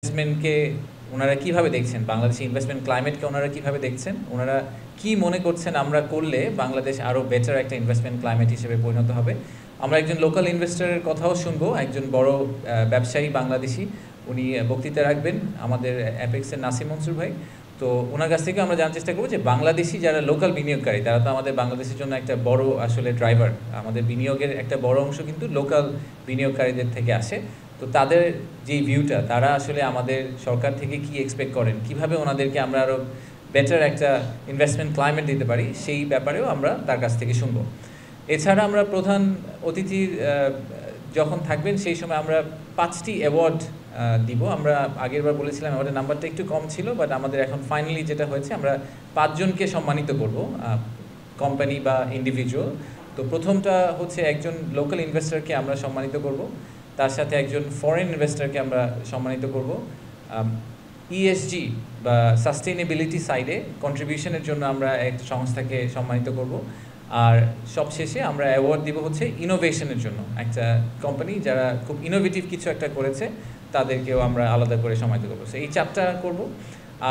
ইনভেস্টমেন্টকে ওনারা কিভাবে দেখছেন, বাংলাদেশে ইনভেস্টমেন্ট ক্লাইমেটকে ওনারা কিভাবে দেখছেন, ওনারা কি মনে করছেন আমরা করলে বাংলাদেশ আরও বেটার একটা ইনভেস্টমেন্ট ক্লাইমেট হিসেবে পরিণত হবে। আমরা একজন লোকাল ইনভেস্টরের কথাও শুনবো, একজন বড় ব্যবসায়ী বাংলাদেশি, উনি বক্তৃতা রাখবেন, আমাদের অ্যাপেক্সের নাসিম মনসুর ভাই। তো ওনার কাছ থেকে আমরা জানার চেষ্টা করবো যে বাংলাদেশি যারা লোকাল বিনিয়োগকারী, তারা তো আমাদের বাংলাদেশের জন্য একটা বড় আসলে ড্রাইভার, আমাদের বিনিয়োগের একটা বড় অংশ কিন্তু লোকাল বিনিয়োগকারীদের থেকে আসে। তো তাদের যেই ভিউটা, তারা আসলে আমাদের সরকার থেকে কি এক্সপেক্ট করেন, কিভাবে ওনাদেরকে আমরা আরও বেটার একটা ইনভেস্টমেন্ট ক্লাইমেট দিতে পারি, সেই ব্যাপারেও আমরা তার কাছ থেকে শুনবো। এছাড়া আমরা প্রধান অতিথি যখন থাকবেন সেই সময় আমরা 5টি অ্যাওয়ার্ড দিব। আমরা আগেরবার বলেছিলাম অ্যাওয়ার্ডের নাম্বারটা একটু কম ছিল, বাট আমাদের এখন ফাইনালি যেটা হয়েছে, আমরা 5 জনকে সম্মানিত করব, কোম্পানি বা ইন্ডিভিজুয়াল। তো প্রথমটা হচ্ছে একজন লোকাল ইনভেস্টরকে আমরা সম্মানিত করব, তার সাথে একজন ফরেন ইনভেস্টরকে আমরা সম্মানিত করব, ইএসজি বা সাস্টেইনেবিলিটি সাইডে কন্ট্রিবিউশনের জন্য আমরা একটা সংস্থাকে সম্মানিত করব, আর সবশেষে আমরা অ্যাওয়ার্ড দিব হচ্ছে ইনোভেশনের জন্য, একটা কোম্পানি যারা খুব ইনোভেটিভ কিছু একটা করেছে তাদেরকেও আমরা আলাদা করে সম্মানিত করবো। সো এই 4টা করব।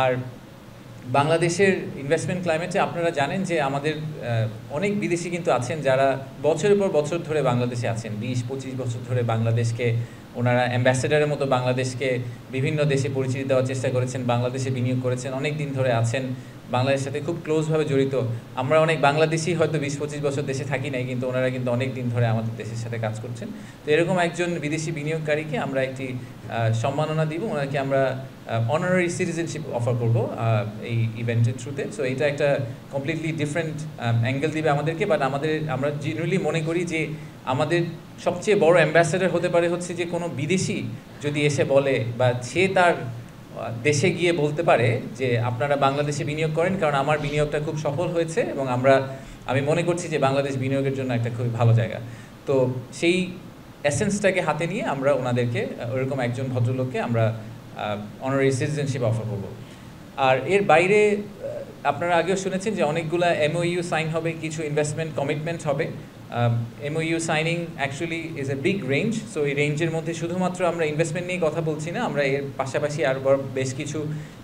আর বাংলাদেশের ইনভেস্টমেন্ট ক্লাইমেটে আপনারা জানেন যে আমাদের অনেক বিদেশি কিন্তু আছেন যারা বছরের পর বছর ধরে বাংলাদেশে আছেন, 20-25 বছর ধরে বাংলাদেশকে ওনারা অ্যাম্বাসেডারের মতো বাংলাদেশকে বিভিন্ন দেশে পরিচিতি দেওয়ার চেষ্টা করেছেন, বাংলাদেশে বিনিয়োগ করেছেন, অনেক দিন ধরে আছেন, বাংলাদেশের সাথে খুব ক্লোজভাবে জড়িত। আমরা অনেক বাংলাদেশি হয়তো 20-25 বছর দেশে থাকি নাই, কিন্তু ওনারা কিন্তু অনেক দিন ধরে আমাদের দেশের সাথে কাজ করছেন। তো এরকম একজন বিদেশি বিনিয়োগকারীকে আমরা একটি সম্মাননা দিব, ওনাকে আমরা অনারারি সিটিজেনশিপ অফার করব এই ইভেন্টের থ্রুতে। সো এটা একটা কমপ্লিটলি ডিফারেন্ট অ্যাঙ্গেল দিবে আমাদেরকে, বাট আমরা জেনারেলি মনে করি যে আমাদের সবচেয়ে বড় অ্যাম্বাসেডার হতে পারে হচ্ছে যে কোনো বিদেশি যদি এসে বলে, বা সে তার দেশে গিয়ে বলতে পারে যে আপনারা বাংলাদেশে বিনিয়োগ করেন, কারণ আমার বিনিয়োগটা খুব সফল হয়েছে এবং আমি মনে করছি যে বাংলাদেশ বিনিয়োগের জন্য একটা খুবই ভালো জায়গা। তো সেই এসেন্সটাকে হাতে নিয়ে আমরা ওনাদেরকে, ওরকম একজন ভদ্রলোককে আমরা অনারারি সিটিজেনশিপ অফার করব। আর এর বাইরে আপনারা আগেও শুনেছেন যে অনেকগুলা এমওইউ সাইন হবে, কিছু ইনভেস্টমেন্ট কমিটমেন্ট হবে। MoU signing actually is a big range. So এই রেঞ্জের মধ্যে শুধুমাত্র আমরা ইনভেস্টমেন্ট নিয়ে কথা বলছি না, আমরা এর পাশাপাশি আরও বেশ কিছু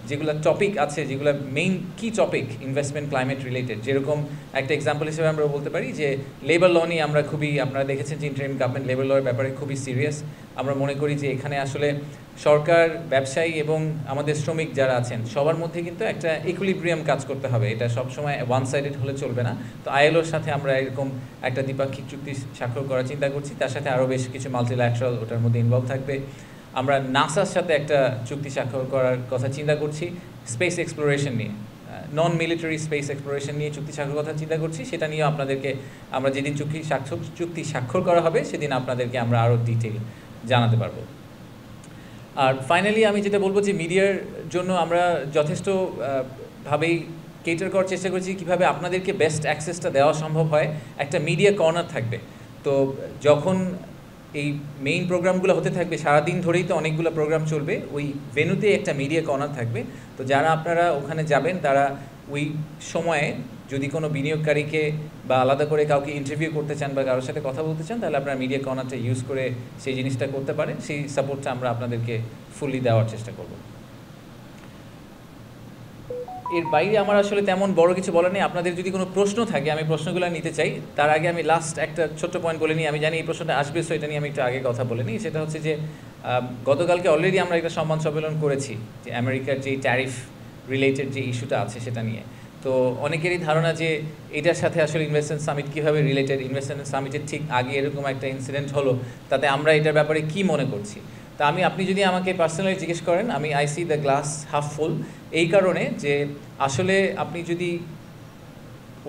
যেগুলো টপিক আছে, যেগুলো মেইন কি টপিক ইনভেস্টমেন্ট ক্লাইমেট রিলেটেড, যেরকম একটা এক্সাম্পল হিসেবে আমরা বলতে পারি যে লেবার ল নিয়ে আমরা আপনারা দেখেছেন যে ইন্টারিম গভর্নমেন্ট লেবার লর ব্যাপারে খুবই সিরিয়াস। আমরা মনে করি যে এখানে আসলে সরকার, ব্যবসায়ী এবং আমাদের শ্রমিক যারা আছেন সবার মধ্যে কিন্তু একটা ইকুইলিব্রিয়াম কাজ করতে হবে, এটা সবসময় ওয়ান সাইডেড হলে চলবে না। তো আইএলওর সাথে আমরা এরকম একটা দ্বিপাক্ষিক চুক্তি স্বাক্ষর করার চিন্তা করছি, তার সাথে আরও বেশ কিছু মাল্টিল্যাটারাল ওটার মধ্যে ইনভলভ থাকবে। আমরা নাসার সাথে একটা চুক্তি স্বাক্ষর করার কথা চিন্তা করছি স্পেস এক্সপ্লোরেশন নিয়ে, নন মিলিটারি স্পেস এক্সপ্লোরেশন নিয়ে চুক্তি স্বাক্ষর কথা চিন্তা করছি। সেটা নিয়েও আপনাদেরকে আমরা যেদিন চুক্তি স্বাক্ষর করা হবে সেদিন আপনাদেরকে আমরা আরও ডিটেইল জানাতে পারবো। আর ফাইনালি আমি যেটা বলবো যে মিডিয়ার জন্য আমরা যথেষ্ট ভাবেই কেটার করার চেষ্টা করছি কীভাবে আপনাদেরকে বেস্ট অ্যাক্সেসটা দেওয়া সম্ভব হয়। একটা মিডিয়া কর্নার থাকবে, তো যখন এই মেইন প্রোগ্রামগুলো হতে থাকবে সারাদিন ধরেই তো অনেকগুলো প্রোগ্রাম চলবে, ওই ভেন্যুতে একটা মিডিয়া কর্নার থাকবে। তো যারা আপনারা ওখানে যাবেন তারা ওই সময়ে যদি কোনো বিনিয়োগকারীকে বা আলাদা করে কাউকে ইন্টারভিউ করতে চান বা কারোর সাথে কথা বলতে চান, তাহলে আপনারা মিডিয়া কর্নারটা ইউজ করে সেই জিনিসটা করতে পারেন। সেই সাপোর্টটা আমরা আপনাদেরকে ফুললি দেওয়ার চেষ্টা করব। এর বাইরে আমার আসলে তেমন বড় কিছু বলার নেই। আপনাদের যদি কোনো প্রশ্ন থাকে আমি প্রশ্নগুলো নিতে চাই। তার আগে আমি লাস্ট একটা ছোট্ট পয়েন্ট বলে নিই। আমি জানি এই প্রশ্নটা আসবে, সো এটা নিয়ে আমি একটু আগে কথা বলে নিই। সেটা হচ্ছে যে গতকালকে অলরেডি আমরা একটা সম্মান সম্মেলন করেছি যে আমেরিকার যেই ট্যারিফ রিলেটেড যে ইস্যুটা আছে সেটা নিয়ে। তো অনেকেরই ধারণা যে এটার সাথে আসলে ইনভেস্টমেন্ট সামিট কীভাবে রিলেটেড, ইনভেস্টমেন্ট সামিটের ঠিক আগে এরকম একটা ইনসিডেন্ট হলো, তাতে আমরা এটার ব্যাপারে কী মনে করছি। তা আপনি যদি আমাকে পার্সোনালি জিজ্ঞেস করেন, আমি I C the glass half ফুল, এই কারণে যে আসলে আপনি যদি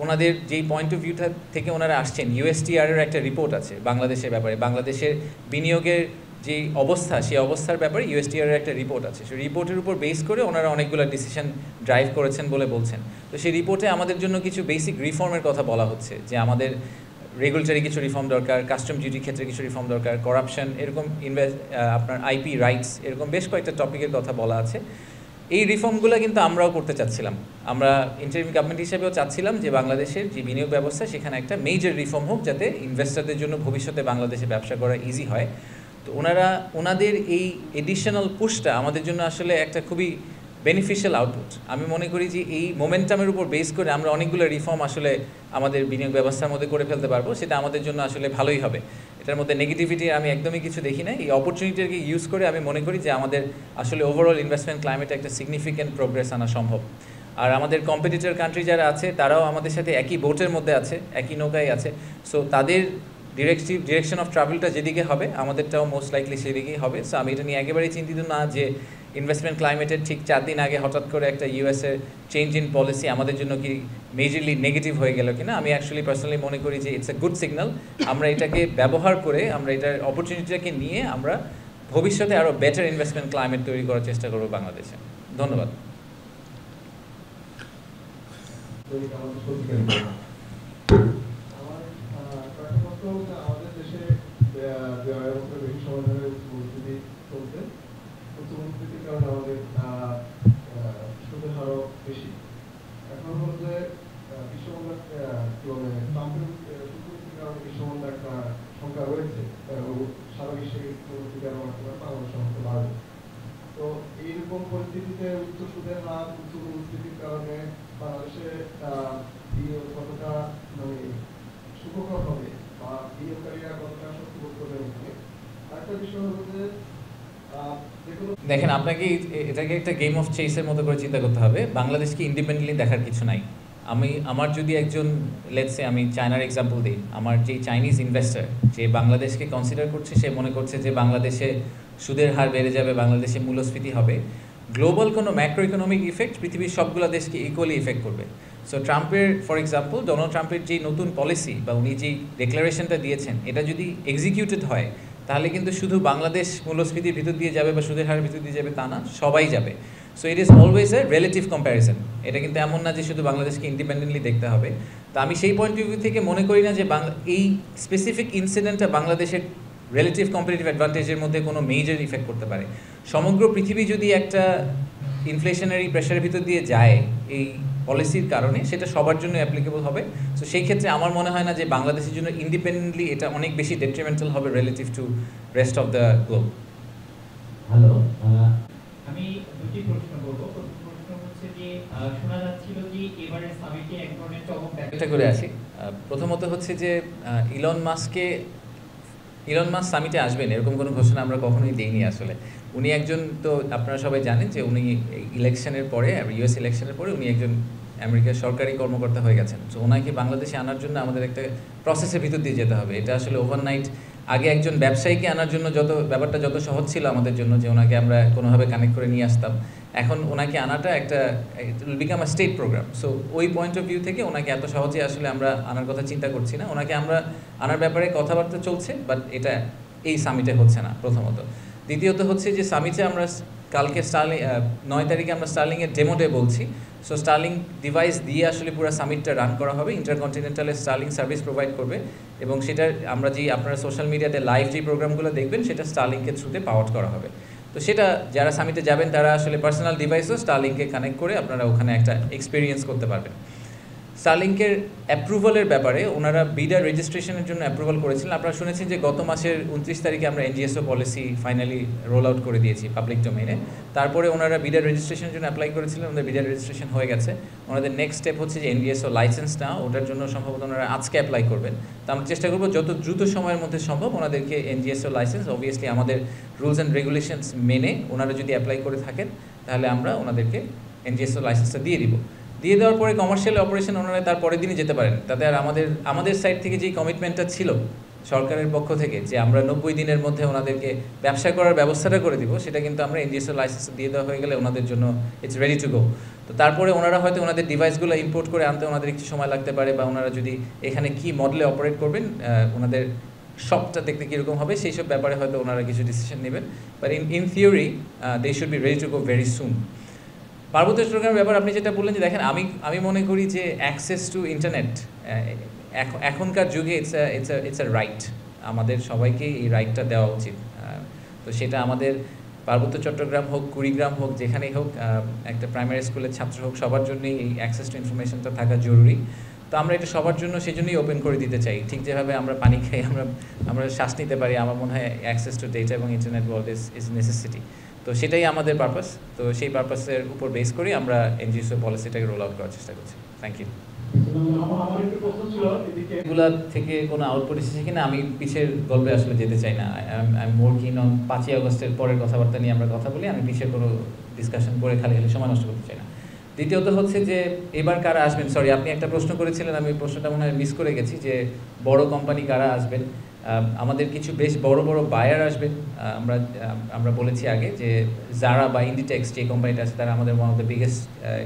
ওনাদের যেই পয়েন্ট অফ ভিউটা থেকে ওনারা আসছেন, ইউএসটিআরের একটা রিপোর্ট আছে বাংলাদেশের ব্যাপারে, বাংলাদেশের বিনিয়োগের যে অবস্থা, সেই অবস্থার ব্যাপারে ইউএসটিআরের একটা রিপোর্ট আছে। সেই রিপোর্টের উপর বেস করে ওনারা অনেকগুলো ডিসিশন ড্রাইভ করেছেন বলে বলছেন। তো সেই রিপোর্টে আমাদের জন্য কিছু বেসিক রিফর্মের কথা বলা হচ্ছে, যে আমাদের রেগুলেটরি কিছু রিফর্ম দরকার, কাস্টম ডিউটির ক্ষেত্রে কিছু রিফর্ম দরকার, করাপশন, এরকম আপনার আইপি রাইটস, এরকম বেশ কয়েকটা টপিকের কথা বলা আছে। এই রিফর্মগুলো কিন্তু আমরাও করতে চাচ্ছিলাম। আমরা ইন্টারিম গভর্নমেন্ট হিসেবেও চাচ্ছিলাম যে বাংলাদেশের যে বিনিয়োগ ব্যবস্থা সেখানে একটা মেজর রিফর্ম হোক, যাতে ইনভেস্টরদের জন্য ভবিষ্যতে বাংলাদেশে ব্যবসা করা ইজি হয়। তো ওনাদের এই এডিশনাল পুশটা আমাদের জন্য আসলে একটা খুবই বেনিফিশিয়াল আউটপুট। আমি মনে করি যে এই মোমেন্টামের উপর বেস করে আমরা অনেকগুলো রিফর্ম আসলে আমাদের বিনিয়োগ ব্যবস্থার মধ্যে করে ফেলতে পারবো, সেটা আমাদের জন্য আসলে ভালোই হবে। এটার মধ্যে নেগেটিভিটি আমি একদমই কিছু দেখি না। এই অপরচুনিটিকে ইউজ করে আমি মনে করি যে আমাদের আসলে ওভারঅল ইনভেস্টমেন্ট ক্লাইমেটে একটা সিগনিফিক্যান্ট প্রোগ্রেস আনা সম্ভব। আর আমাদের কম্পিটিটর কান্ট্রি যারা আছে তারাও আমাদের সাথে একই বোটের মধ্যে আছে, একই নৌকায় আছে। সো তাদের ডিরেকশন অফ ট্রাভেলটা যেদিকে হবে আমাদেরটাও মোস্ট লাইকলি সেদিকেই হবে। সো আমি এটা নিয়ে একেবারেই চিন্তিত না যে ইনভেস্টমেন্ট ক্লাইমেটের ঠিক 4 দিন আগে হঠাৎ করে একটা ইউএসের চেঞ্জ ইন পলিসি আমাদের জন্য কি মেজরলি নেগেটিভ হয়ে গেল কিনা। আমি অ্যাকচুয়ালি পার্সোনালি মনে করি যে ইটস এ গুড সিগন্যাল। আমরা এটাকে ব্যবহার করে, আমরা এটার অপরচুনিটিটাকে নিয়ে আমরা ভবিষ্যতে আরও বেটার ইনভেস্টমেন্ট ক্লাইমেট তৈরি করার চেষ্টা করবো বাংলাদেশে। ধন্যবাদ। আমাদের দেশে বেশি সময় ধরে পরিস্থিতি চলছে, পরিস্থিতির কারণে আমাদের সুদের হারও বেশি। এখন হলো যে বিশ্বমূল্য কি বলে ট্রাম্পের কূটনীতির কারণে বিশ্বমূল্য একটা সংখ্যা রয়েছে, সারা বিশ্বে কূটনীতির কারণে বাংলাদেশের মধ্যে বাড়বে। তো এইরকম পরিস্থিতিতে উচ্চ সুদের হার, উচ্চ পরিস্থিতির কারণে বাংলাদেশে কতটা মানে সুখকর হবে বা বিনিয়োগকারীরা কতটা শক্তি বোধ করবে। আরেকটা বিষয় হলো যে দেখেন, আপনাকে এটাকে একটা গেম অফ চেসের মতো করে চিন্তা করতে হবে। বাংলাদেশকে ইন্ডিপেন্ডেন্টলি দেখার কিছু নাই। আমার যদি একজন লেটসে আমি চায়নার এক্সাম্পল দিই, আমার যে চাইনিজ ইনভেস্টার যে বাংলাদেশকে কনসিডার করছে, সে মনে করছে যে বাংলাদেশে সুদের হার বেড়ে যাবে, বাংলাদেশে মূল্যস্ফীতি হবে। গ্লোবাল কোনো ম্যাক্রো ইকোনমিক ইফেক্ট পৃথিবীর সবগুলো দেশকে ইকুয়ালি ইফেক্ট করবে। সো ট্রাম্পের, ফর এক্সাম্পল ডোনাল্ড ট্রাম্পের যে নতুন পলিসি বা উনি যেই ডিক্লারেশনটা দিয়েছেন, এটা যদি এক্সিকিউটেড হয় তাহলে কিন্তু শুধু বাংলাদেশ মূল্যস্ফীতির ভিতর দিয়ে যাবে বা সুদের হারের ভিতর দিয়ে যাবে তা না, সবাই যাবে। So it is always a relative comparison. এটা কিন্তু এমন না যে শুধু বাংলাদেশকে ইন্ডিপেন্ডেন্টলি দেখতে হবে। তো আমি সেই পয়েন্ট অফ ভিউ থেকে মনে করি না যে এই স্পেসিফিক ইনসিডেন্টটা বাংলাদেশের রিলেটিভ কম্পিটিটিভ অ্যাডভান্টেজের মধ্যে কোনো মেজর ইফেক্ট করতে পারে। সমগ্র পৃথিবী যদি একটা ইনফ্লেশনারি প্রেশারের ভিতর দিয়ে যায় এই পলিসির কারণে, সেটা সবার জন্য অ্যাপ্লিকেবল হবে। সো সেই ক্ষেত্রে আমার মনে হয় না যে বাংলাদেশের জন্য ইন্ডিপেন্ডেন্টলি এটা অনেক বেশি ডেট্রিমেন্টাল হবে relative to rest of the globe. Hello, আমি দুটি প্রশ্ন করব। প্রথম প্রশ্ন হচ্ছে যে শোনা যাচ্ছিল যে এবারের সামিটে এক ধরনের চমক একটা করে আসি। প্রথমত হচ্ছে যে ইলন মাস্ক সামিটে আসবেন এরকম কোনো ঘোষণা আমরা কখনোই দেইনি। আসলে উনি একজন, তো আপনারা সবাই জানেন যে উনি ইলেকশনের পরে, ইউএস ইলেকশনের পরে উনি একজন আমেরিকার সরকারি কর্মকর্তা হয়ে গেছেন। তো ওনাকে বাংলাদেশে আনার জন্য আমাদের একটা প্রসেসের ভিতর দিয়ে যেতে হবে। এটা আসলে ওভারনাইট, আগে একজন ব্যবসায়ীকে আনার জন্য ব্যাপারটা যত সহজ ছিল আমাদের জন্য যে ওনাকে আমরা কোনোভাবে কানেক্ট করে নিয়ে আসতাম, এখন ওনাকে আনাটা একটা become a state program. So ওই পয়েন্ট অফ ভিউ থেকে ওনাকে এত সহজে আসলে আমরা আনার কথা চিন্তা করছি না। ওনাকে আমরা আনার ব্যাপারে কথাবার্তা চলছে, বাট এটা এই সামিটে হচ্ছে না প্রথমত। দ্বিতীয়ত হচ্ছে যে সামিটে আমরা কালকে 9 তারিখে আমরা স্টার্লিংয়ের ডেমো ডে বলছি। সো স্টার্লিং ডিভাইস দিয়ে আসলে পুরো সামিটটা রান করা হবে। ইন্টারকন্টিনেন্টালের স্টার্লিং সার্ভিস প্রোভাইড করবে এবং সেটার আমরা আপনারা সোশ্যাল মিডিয়াতে লাইভ যে প্রোগ্রামগুলো দেখবেন সেটা স্টার্লিংকের থ্রুতে পাওয়ার করা হবে। তো সেটা যারা সামিটে যাবেন তারা আসলে পার্সোনাল ডিভাইসও স্টারলিংকে কানেক্ট করে আপনারা ওখানে একটা এক্সপিরিয়েন্স করতে পারবেন। স্টারলিংকের অ্যাপ্রুভালের ব্যাপারে ওনারা বিডার রেজিস্ট্রেশনের জন্য অ্যাপ্রুভাল করেছিলেন। আপনারা শুনেছেন যে গত মাসের 29 তারিখে আমরা এনজিএসও পলিসি ফাইনালি রোল আউট করে দিয়েছি পাবলিক ডোমেইনে। তারপরে ওনারা বিডার রেজিস্ট্রেশনের জন্য অ্যাপ্লাই করেছিলেন, ওনাদের বিডার রেজিস্ট্রেশন হয়ে গেছে। ওনাদের নেক্সট স্টেপ হচ্ছে যে এনজিএসও লাইসেন্স নেওয়া, ওটার জন্য সম্ভবত ওনারা আজকে অ্যাপ্লাই করবেন। তো আমরা চেষ্টা করবো যত দ্রুত সময়ের মধ্যে সম্ভব ওনাদেরকে এনজিএসও লাইসেন্স, অবভিয়াসলি আমাদের রুলস অ্যান্ড রেগুলেশনস মেনে ওনারা যদি অ্যাপ্লাই করে থাকেন তাহলে আমরা ওনাদেরকে এনজিএসও লাইসেন্সটা দিয়ে দিব। দিয়ে দেওয়ার পরে কমার্শিয়াল অপারেশন ওনারা তার পরের দিনই যেতে পারেন। তাতে আর আমাদের সাইড থেকে যেই কমিটমেন্টটা ছিল সরকারের পক্ষ থেকে যে আমরা 90 দিনের মধ্যে ওনাদেরকে ব্যবসা করার ব্যবস্থাটা করে দিব, সেটা কিন্তু আমরা এনজিএসও লাইসেন্স দিয়ে দেওয়া হয়ে গেলে ওনাদের জন্য ইটস রেডি টু গো। তো তারপরে ওনারা হয়তো ওনাদের ডিভাইসগুলো ইম্পোর্ট করে আনতে ওনাদের একটু সময় লাগতে পারে, বা ওনারা যদি এখানে কি মডেলে অপারেট করবেন, ওনাদের শপটা দেখতে কীরকম হবে সেই সব ব্যাপারে হয়তো ওনারা কিছু ডিসিশন নেবেন। But in theory they should be ready to go very soon. পার্বত্য চট্টগ্রামের ব্যাপার আপনি যেটা বললেন যে দেখেন, আমি মনে করি যে অ্যাক্সেস টু ইন্টারনেট এখনকার যুগে ইটস আ রাইট। আমাদের সবাইকেই এই রাইটটা দেওয়া উচিত। তো সেটা আমাদের পার্বত্য চট্টগ্রাম হোক, কুড়িগ্রাম হোক, যেখানেই হোক, একটা প্রাইমারি স্কুলের ছাত্র হোক, সবার জন্যই এই অ্যাক্সেস টু ইনফরমেশনটা থাকা জরুরি। তো আমরা এটা সবার জন্য সেই জন্যই ওপেন করে দিতে চাই, ঠিক যেভাবে আমরা পানি খাই, আমরা শ্বাস নিতে পারি, আমার মনে হয় অ্যাক্সেস টু ডেটা এবং ইন্টারনেট ওয়ার্ল্ড ইজ নেসেসিটি। তো সেটাই আমাদের পারপাস। তো সেই পারপাসের উপর বেস করেই আমরা এনজিওসি পলিসিটাকে রোল আউট করার চেষ্টা করছি। Thank you. এগুলা থেকে কোনো আউটপুট এসেছে কিনা আমি পিছের গল্পে আসলে যেতে চাই না। আই এম মোর কিন অন 5ই আগস্টের পরের কথাবার্তা নিয়ে আমরা কথা বলি, আমি পিছের কোনো ডিসকাশন করে খালি সময় নষ্ট করতে চাই না। দ্বিতীয়ত হচ্ছে যে এবার কারা আসবেন, সরি আপনি একটা প্রশ্ন করেছিলেন, আমি প্রশ্নটা মনে হয় মিস করে গেছি, যে বড় কোম্পানি কারা আসবেন। আমাদের কিছু বেশ বড় বড় বায়ার আসবেন। আমরা বলেছি আগে যে জারা বা ইন্ডিটেক্স যে কোম্পানিটা আছে তারা আমাদের one of the biggest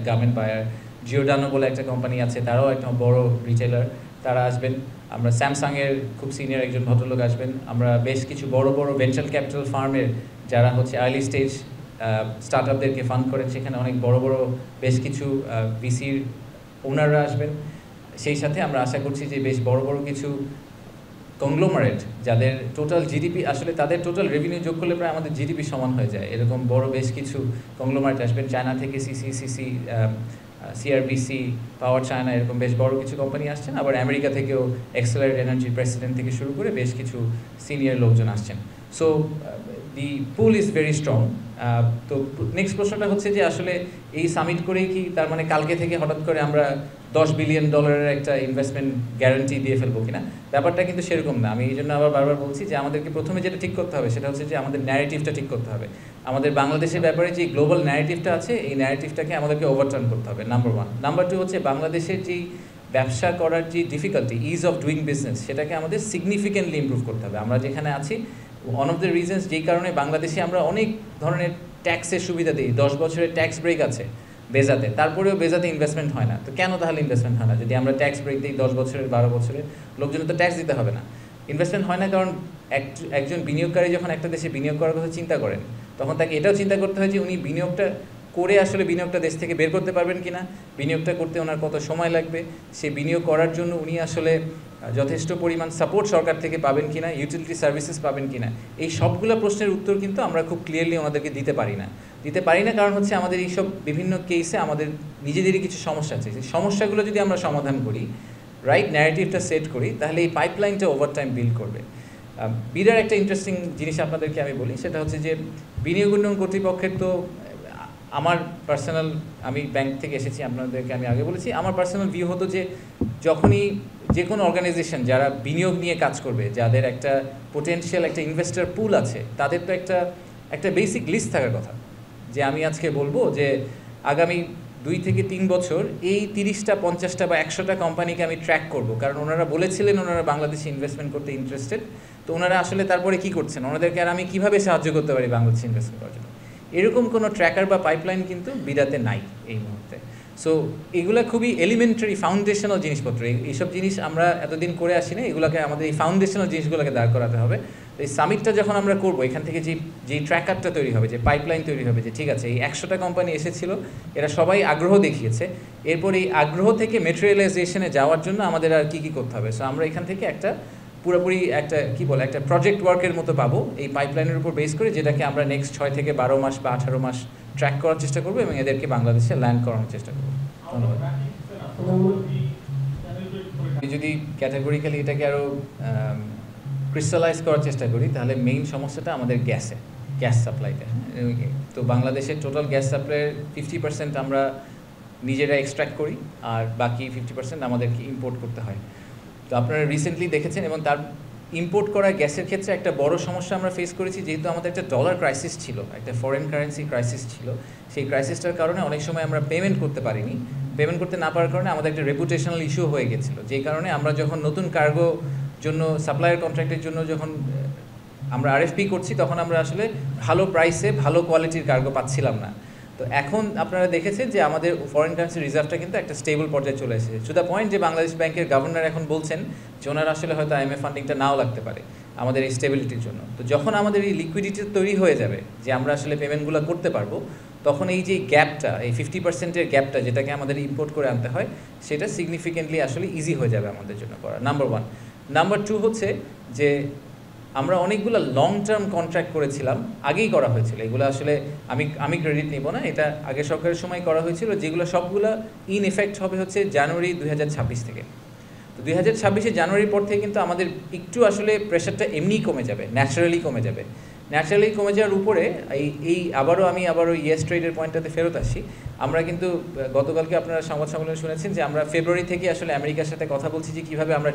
garment buyer. Giordano বলে একটা কোম্পানি আছে, তারাও একটা বড় রিটেলার, তারা আসবেন। আমরা স্যামসাংয়ের খুব সিনিয়র একজন ভদ্রলোক আসবেন। আমরা বেশ কিছু বড় বড় ভেঞ্চার ক্যাপিটাল ফার্মের যারা হচ্ছে আর্লি স্টেজ স্টার্ট আপদেরকে ফান্ড করেন, সেখানে অনেক বড় বড় বেশ কিছু ভিসির ওনাররা আসবেন। সেই সাথে আমরা আশা করছি যে বেশ বড় বড় কিছু কংগ্লোমারেট যাদের টোটাল জিডিপি আসলে তাদের টোটাল রেভিনিউ যোগ করলে প্রায় আমাদের জিডিপি সমান হয়ে যায়, এরকম বড় বেশ কিছু কংগ্লোমারেট আসবেন। চায়না থেকে সিসি, সিআরবিসি, পাওয়ার চায়না, এরকম বেশ বড় কিছু কোম্পানি আসছেন। আবার আমেরিকা থেকেও এক্সেলারেট এনার্জির প্রেসিডেন্ট থেকে শুরু করে বেশ কিছু সিনিয়র লোকজন আসছেন। So the pool is very strong. তো নেক্সট প্রশ্নটা হচ্ছে যে আসলে এই সামিট করেই কি তার মানে কালকে থেকে হঠাৎ করে আমরা $10 বিলিয়ন একটা ইনভেস্টমেন্ট গ্যারান্টি দিয়ে ফেলবো কিনা? ব্যাপারটা কিন্তু সেরকম না। আমি এই জন্য আবার বারবার বলছি যে আমাদেরকে প্রথমে যেটা ঠিক করতে হবে সেটা হচ্ছে যে আমাদের ন্যারেটিভটা ঠিক করতে হবে। আমাদের বাংলাদেশের ব্যাপারে যে গ্লোবাল ন্যারেটিভটা আছে, এই ন্যারেটিভটাকে আমাদেরকে ওভারটার্ন করতে হবে, নাম্বার 1। নাম্বার 2 হচ্ছে বাংলাদেশের যেই ব্যবসা করার যে difficulty, is of doing business, সেটাকে আমাদের সিগনিফিকেন্টলি ইমপ্রুভ করতে হবে। আমরা যেখানে আছি, ওয়ান অফ দ্য রিজনস যেই কারণে বাংলাদেশে আমরা অনেক ধরনের ট্যাক্সের সুবিধা দিই, 10 বছরের ট্যাক্স ব্রেক আছে বেজাতে, তারপরেও বেজাতে ইনভেস্টমেন্ট হয় না। তো কেন তাহলে ইনভেস্টমেন্ট হয় না? যদি আমরা ট্যাক্স ব্রেক দিই 10 বছরের 12 বছরের, লোকজনের তো ট্যাক্স দিতে হবে না। ইনভেস্টমেন্ট হয় না কারণ একজন বিনিয়োগকারী যখন একটা দেশে বিনিয়োগ করার কথা চিন্তা করেন, তখন তাকে এটাও চিন্তা করতে হয় যে উনি বিনিয়োগটা করে আসলে বিনিয়োগটা দেশ থেকে বের করতে পারবেন কিনা, বিনিয়োগটা করতে ওনার কত সময় লাগবে, সেই বিনিয়োগ করার জন্য উনি আসলে যথেষ্ট পরিমাণ সাপোর্ট সরকার থেকে পাবেন কিনা, ইউটিলিটি সার্ভিসেস পাবেন কিনা, এই সবগুলো প্রশ্নের উত্তর কিন্তু আমরা খুব ক্লিয়ারলি ওনাদেরকে দিতে পারি না। কারণ হচ্ছে আমাদের এইসব বিভিন্ন কেসে আমাদের নিজেদেরই কিছু সমস্যা আছে। সেই সমস্যাগুলো যদি আমরা সমাধান করি, রাইট ন্যারেটিভটা সেট করি, তাহলে এই পাইপলাইনটা ওভারটাইম বিল্ড করবে। বিরাট একটা ইন্টারেস্টিং জিনিস আপনাদেরকে আমি বলি, সেটা হচ্ছে যে বিনিয়োগ উন্নয়ন কর্তৃপক্ষের তো আমার পার্সোনাল, আমি ব্যাংক থেকে এসেছি, আপনাদেরকে আমি আগে বলেছি, আমার পার্সোনাল ভিউ হতো যে যখনই যে কোনো অর্গানাইজেশন যারা বিনিয়োগ নিয়ে কাজ করবে, যাদের একটা পোটেনশিয়াল একটা ইনভেস্টর পুল আছে, তাদের তো একটা বেসিক লিস্ট থাকার কথা, যে আমি আজকে বলবো যে আগামী 2 থেকে 3 বছর এই 30টা 50টা বা 100টা কোম্পানিকে আমি ট্র্যাক করব, কারণ ওনারা বলেছিলেন ওনারা বাংলাদেশে ইনভেস্টমেন্ট করতে ইন্টারেস্টেড। তো ওনারা আসলে তারপরে কী করছেন, ওনাদেরকে আর আমি কীভাবে সাহায্য করতে পারি বাংলাদেশে ইনভেস্টমেন্ট করার জন্য, এরকম কোনো ট্র্যাকার বা পাইপলাইন কিন্তু বিরাতে নাই এই মুহূর্তে। সো এগুলো খুবই এলিমেন্টারি ফাউন্ডেশনাল জিনিসপত্র, এইসব জিনিস আমরা এতদিন করে আসি না, এগুলোকে আমাদের এই ফাউন্ডেশনাল জিনিসগুলোকে দাঁড় করাতে হবে। তো এই সামিটটা যখন আমরা করবো, এখান থেকে যেই ট্র্যাকারটা তৈরি হবে, যে পাইপলাইন তৈরি হবে, যে ঠিক আছে এই 100টা কোম্পানি এসেছিল, এরা সবাই আগ্রহ দেখিয়েছে, এরপর এই আগ্রহ থেকে মেটেরিয়ালাইজেশনে যাওয়ার জন্য আমাদের আর কী করতে হবে। সো আমরা এখান থেকে একটা পুরোপুরি একটা একটা প্রজেক্ট ওয়ার্কের মতো পাবো এই পাইপলাইনের উপর বেস করে, যেটাকে আমরা নেক্সট 6 থেকে 12 মাস বা 18 মাস ট্র্যাক করার চেষ্টা করবো এবং এদেরকে বাংলাদেশে ল্যান্ড করানোর চেষ্টা করবো। ধন্যবাদ। আমি যদি ক্যাটাগরিক্যালি এটাকে আরও ক্রিস্টালাইজ করার চেষ্টা করি, তাহলে মেইন সমস্যাটা আমাদের গ্যাস সাপ্লাইটা। তো বাংলাদেশের টোটাল গ্যাস সাপ্লাইয়ের 50% আমরা নিজেরা এক্সট্র্যাক্ট করি, আর বাকি 50% আমাদেরকে ইম্পোর্ট করতে হয়। তো আপনারা রিসেন্টলি দেখেছেন, এবং তার ইম্পোর্ট করা গ্যাসের ক্ষেত্রে একটা বড় সমস্যা আমরা ফেস করেছি, যেহেতু আমাদের একটা ডলার ক্রাইসিস ছিল, একটা ফরেন কারেন্সি ক্রাইসিস ছিল। সেই ক্রাইসিসটার কারণে অনেক সময় আমরা পেমেন্ট করতে পারিনি। পেমেন্ট করতে না পারার কারণে আমাদের একটা রেপুটেশনাল ইস্যু হয়ে গেছিলো, যেই কারণে আমরা যখন নতুন কার্গো জন্য সাপ্লায়ার কন্ট্রাক্টের জন্য যখন আমরা আরএফপি করছি, তখন আমরা আসলে ভালো প্রাইসে ভালো কোয়ালিটির কার্গো পাচ্ছিলাম না। তো এখন আপনারা দেখেছেন যে আমাদের ফরেন কারেন্সি রিজার্ভটা কিন্তু একটা স্টেবল পর্যায়ে চলে এসেছে, টু দ্য পয়েন্ট যে বাংলাদেশ ব্যাংকের গভর্নর এখন বলছেন যে ওনারা আসলে হয়তো আইএমএফ ফান্ডিংটা নাও লাগতে পারে আমাদের এই স্টেবিলিটির জন্য। তো যখন আমাদের এই লিকুইডিটি তৈরি হয়ে যাবে, যে আমরা আসলে পেমেন্টগুলো করতে পারবো, তখন এই যে গ্যাপটা, এই 50%-এর গ্যাপটা যেটাকে আমাদের ইম্পোর্ট করে আনতে হয়, সেটা সিগনিফিকেন্টলি আসলে ইজি হয়ে যাবে আমাদের জন্য করা, নাম্বার 1। নাম্বার 2 হচ্ছে যে আমরা অনেকগুলো লং টার্ম কন্ট্রাক্ট করেছিলাম, আগেই করা হয়েছিল এগুলো, আসলে আমি ক্রেডিট নিব না, এটা আগে সরকারের সময় করা হয়েছিল, যেগুলো সবগুলো ইন এফেক্ট হবে হচ্ছে জানুয়ারি 2026 থেকে। তো 2026 জানুয়ারির পর থেকে কিন্তু আমাদের একটু আসলে প্রেশারটা এমনিই কমে যাবে, ন্যাচারালি কমে যাবে। ন্যাচারালি কমে যাওয়ার উপরে আমি আবারও ইয়েস ট্রেডের পয়েন্টটাতে ফেরত আসি। আমরা কিন্তু গতকালকে আপনারা সংবাদ সম্মেলনে শুনেছেন যে আমরা ফেব্রুয়ারি থেকে আসলে আমেরিকার সাথে কথা বলছি যে কীভাবে আমরা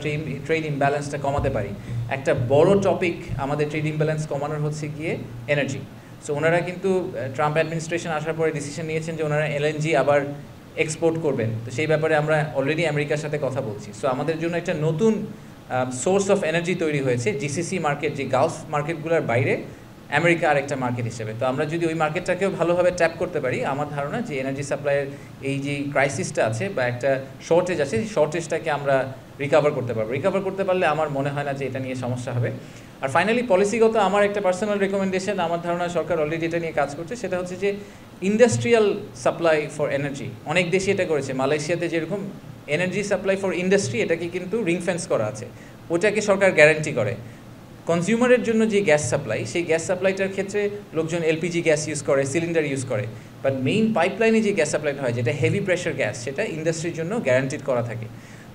ট্রেড ইমব্যালেন্সটা কমাতে পারি। একটা বড় টপিক আমাদের ট্রেড ইমব্যালেন্স কমানোর হচ্ছে গিয়ে এনার্জি। সো ওনারা কিন্তু ট্রাম্প অ্যাডমিনিস্ট্রেশন আসার পরে ডিসিশন নিয়েছেন যে ওনারা এলএনজি আবার এক্সপোর্ট করবেন। তো সেই ব্যাপারে আমরা অলরেডি আমেরিকার সাথে কথা বলছি। সো আমাদের জন্য একটা নতুন সোর্স অফ এনার্জি তৈরি হয়েছে, জিসিসি মার্কেট, যে গালফ মার্কেটগুলোর বাইরে আমেরিকা আরেকটা মার্কেট হিসেবে। তো আমরা যদি ওই মার্কেটটাকেও ভালোভাবে ট্যাপ করতে পারি, আমার ধারণা যে এনার্জি সাপ্লাইয়ের এই যে ক্রাইসিসটা আছে বা একটা শর্টেজ আছে, সেই শর্টেজটাকে আমরা রিকভার করতে পারবো। রিকভার করতে পারলে আমার মনে হয় না যে এটা নিয়ে সমস্যা হবে। আর ফাইনালি পলিসিগত আমার একটা পার্সোনাল রেকমেন্ডেশন, আমার ধারণা সরকার অলরেডি এটা নিয়ে কাজ করছে, সেটা হচ্ছে যে ইন্ডাস্ট্রিয়াল সাপ্লাই ফর এনার্জি। অনেক দেশই এটা করেছে, মালয়েশিয়াতে যেরকম এনার্জি সাপ্লাই ফর ইন্ডাস্ট্রি, এটাকে কিন্তু রিং ফেন্স করা আছে, ওটাকে সরকার গ্যারান্টি করে। কনজিউমারের জন্য যে গ্যাস সাপ্লাই, সেই গ্যাস সাপ্লাইটার ক্ষেত্রে লোকজন এলপিজি গ্যাস ইউজ করে, সিলিন্ডার ইউজ করে, বাট মেইন পাইপলাইনে যে গ্যাস সাপ্লাইটা হয়, যেটা হেভি প্রেশার গ্যাস, সেটা ইন্ডাস্ট্রির জন্য গ্যারান্টিড করা থাকে।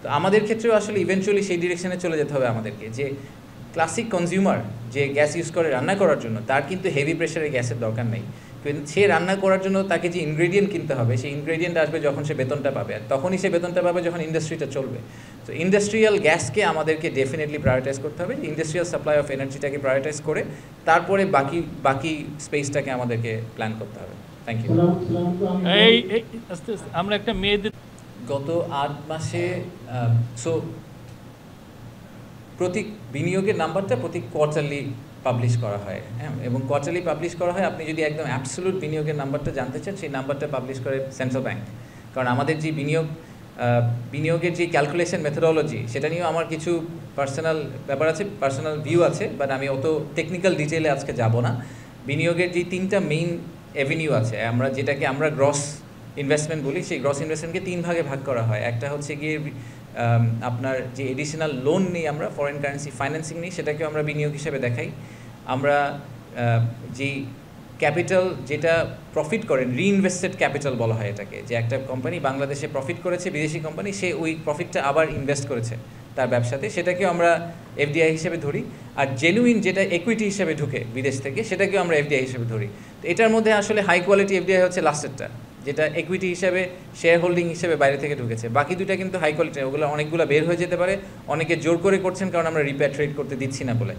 তো আমাদের ক্ষেত্রেও আসলে ইভেনচুয়ালি সেই ডিরেকশনে চলে যেতে হবে আমাদেরকে, যে ক্লাসিক কনজিউমার যে গ্যাস ইউজ করে রান্না করার জন্য, তার কিন্তু হেভি প্রেশারের গ্যাসের দরকার নেই, কিন্তু সে রান্না করার জন্য তাকে যে ইনগ্রেডিয়েন্ট কিনতে হবে, সেই ইনগ্রেডিয়েন্ট আসবে যখন সে বেতনটা পাবে, আর তখনই সে বেতনটা পাবে যখন ইন্ডাস্ট্রিটা চলবে। তো ইন্ডাস্ট্রিয়াল গ্যাসকে আমাদেরকে ডেফিনেটলি প্রায়োরিটাইজ করতে হবে, ইন্ডাস্ট্রিয়াল সাপ্লাই অফ এনার্জিটাকে প্রায়োরিটাইজ করে তারপরে বাকি স্পেসটাকে আমাদেরকে প্ল্যান করতে হবে। Thank you. আস্তে আস্তে আমরা একটা মেয়েদের গত 8 মাসে প্রতি বিনিয়োগের নাম্বারটা প্রতি কোয়ার্টারলি পাবলিশ করা হয়, হ্যাঁ, এবং কোয়ার্টারলি পাবলিশ করা হয়। আপনি যদি একদম অ্যাবসলিউট বিনিয়োগের নাম্বারটা জানতে চান, সেই নাম্বারটা পাবলিশ করে সেন্ট্রাল ব্যাংক। কারণ আমাদের যে বিনিয়োগের যে ক্যালকুলেশন মেথোডোলজি, সেটা নিয়েও আমার কিছু পার্সোনাল ব্যাপার আছে, পার্সোনাল ভিউ আছে, বাট আমি অত টেকনিক্যাল ডিটেলে আজকে যাব না। বিনিয়োগের যে 3টা মেইন অ্যাভিনিউ আছে, যেটাকে আমরা গ্রস ইনভেস্টমেন্ট বলি, সেই গ্রস ইনভেস্টমেন্টকে 3 ভাগে ভাগ করা হয়। একটা হচ্ছে গিয়ে আপনার যে এডিশনাল লোন নিই আমরা, ফরেন কারেন্সি ফাইন্যান্সিং নিই, সেটাকেও আমরা বিনিয়োগ হিসেবে দেখাই। আমরা যেই ক্যাপিটাল যেটা প্রফিট করেন, রিইনভেস্টেড ক্যাপিটাল বলা হয় এটাকে, যে একটা কোম্পানি বাংলাদেশে প্রফিট করেছে, বিদেশি কোম্পানি, সে ওই প্রফিটটা আবার ইনভেস্ট করেছে তার ব্যবসাতে, সেটাকেও আমরা এফডিআই হিসেবে ধরি। আর জেনুইন যেটা ইকুইটি হিসেবে ঢুকে বিদেশ থেকে, সেটাকেও আমরা এফডিআই হিসেবে ধরি। তো এটার মধ্যে আসলে হাই কোয়ালিটি এফডিআই হচ্ছে লাস্টেরটা, যেটা ইকুইটি হিসেবে শেয়ার হোল্ডিং হিসেবে বাইরে থেকে ঢুকেছে। বাকি দুইটা কিন্তু হাই কোয়ালিটি, ওগুলো অনেকগুলো বের হয়ে যেতে পারে, অনেকে জোর করে করছেন কারণ আমরা রিপ্যাট্রিয়েট করতে দিচ্ছি না বলে,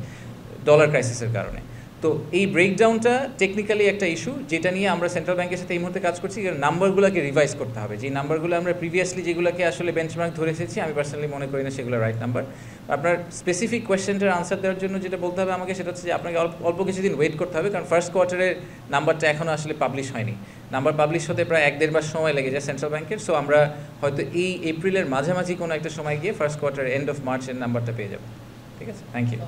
ডলার ক্রাইসিসের কারণে। তো এই ব্রেকডাউনটা টেকনিক্যালি একটা ইস্যু, যেটা নিয়ে আমরা সেন্ট্রাল ব্যাংকের সাথে এই মুহূর্তে কাজ করছি। নাম্বারগুলোকে রিভাইজ করতে হবে, যে নাম্বারগুলো আমরা প্রিভিয়াসলি যেগুলোকে আসলে বেঞ্চমার্ক ধরে এসেছি, আমি পার্সোনালি মনে করি না সেগুলো রাইট নাম্বার। আপনার স্পেসিফিক কোয়েশ্চেনটার আনসার দেওয়ার জন্য যেটা বলতে হবে আমাকে, সেটা হচ্ছে যে আপনাকে অল্প কিছুদিন ওয়েট করতে হবে, কারণ ফার্স্ট কোয়ার্টারের নাম্বারটা এখনও আসলে পাবলিশ হয়নি। নাম্বার পাবলিশ হতে প্রায় 1-1.5 মাস সময় লেগে যায় সেন্ট্রাল ব্যাংকের। সো আমরা হয়তো এই এপ্রিলের মাঝামাঝি কোনো একটা সময় গিয়ে ফার্স্ট কোয়ার্টার এন্ড অফ মার্চের নাম্বারটা পেয়ে যাবো। ঠিক আছে, থ্যাংক ইউ।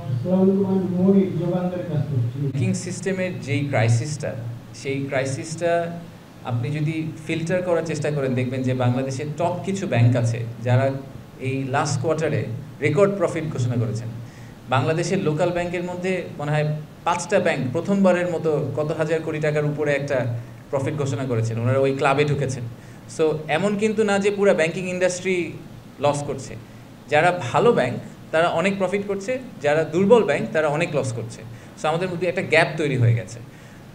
ব্যাংকিং সিস্টেমের যেই ক্রাইসিসটা, সেই ক্রাইসিসটা আপনি যদি ফিল্টার করার চেষ্টা করেন, দেখবেন যে বাংলাদেশের টপ কিছু ব্যাংক আছে যারা এই লাস্ট কোয়ার্টারে রেকর্ড প্রফিট ঘোষণা করেছেন। বাংলাদেশের লোকাল ব্যাংকের মধ্যে মনে হয় 5টা ব্যাংক প্রথমবারের মতো কত হাজার কোটি টাকার উপরে একটা প্রফিট ঘোষণা করেছেন, ওনারা ওই ক্লাবে ঢুকেছেন। সো এমন কিন্তু না যে পুরো ব্যাংকিং ইন্ডাস্ট্রি লস করছে। যারা ভালো ব্যাংক তারা অনেক প্রফিট করছে, যারা দুর্বল ব্যাংক তারা অনেক লস করছে। সো আমাদের মধ্যে একটা গ্যাপ তৈরি হয়ে গেছে।